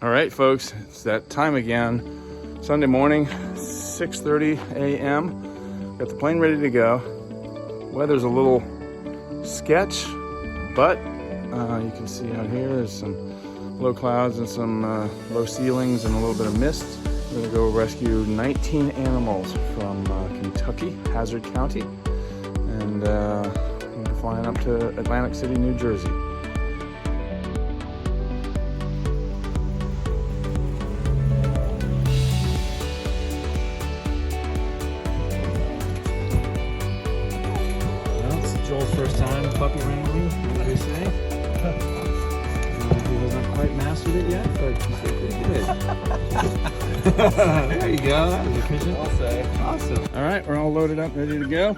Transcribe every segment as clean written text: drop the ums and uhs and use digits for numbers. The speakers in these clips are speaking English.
All right, folks, it's that time again. Sunday morning, 6:30 a.m. Got the plane ready to go. Weather's a little sketch, but you can see out here there's some low clouds and some low ceilings and a little bit of mist. We're gonna go rescue 19 animals from Kentucky, Hazard County, and we're flying up to Atlantic City, New Jersey. Joel's first time puppy wrangling, what do you say? He hasn't quite mastered it yet, but he's pretty good. There you go, that was efficient. I'll say. Awesome. All right, we're all loaded up, ready to go.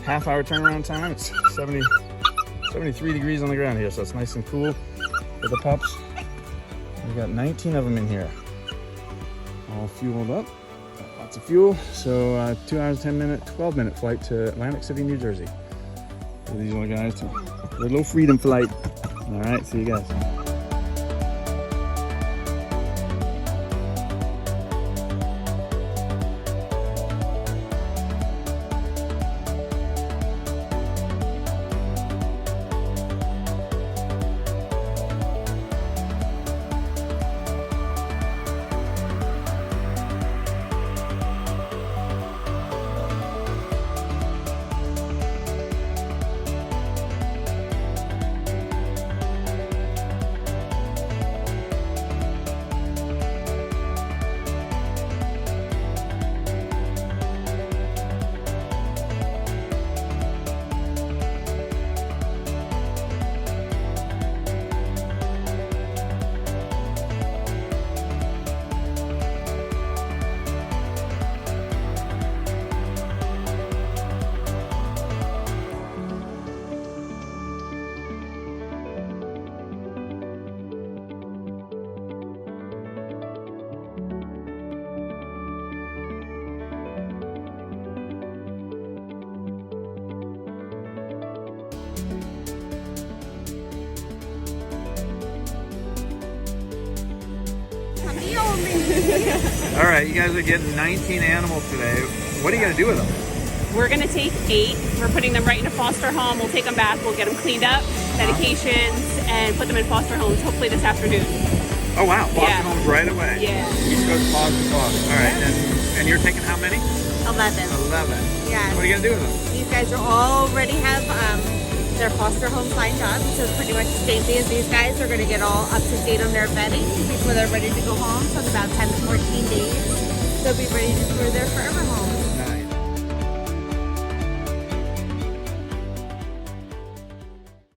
Half-hour turnaround time. It's 73 degrees on the ground here, so it's nice and cool for the pups. We got 19 of them in here, all fueled up. Lots of fuel. So 2 hours, 12-minute flight to Atlantic City, New Jersey. These little guys, a little freedom flight. All right, see you guys. All right, you guys are getting 19 animals today. What are you gonna do with them? We're gonna take 8. We're putting them right in a foster home. We'll take them back. We'll get them cleaned up, medications, and put them in foster homes. Hopefully this afternoon. Oh wow, foster homes right away. Yeah. East Coast foster. All right, and you're taking how many? 11. 11. Yeah. What are you gonna do with them? These guys are already have their foster home signed up, so it's pretty much the same thing as these guys. They're going to get all up to date on their vetting before they're ready to go home. So in about 10 to 14 days, they'll be ready for their forever home.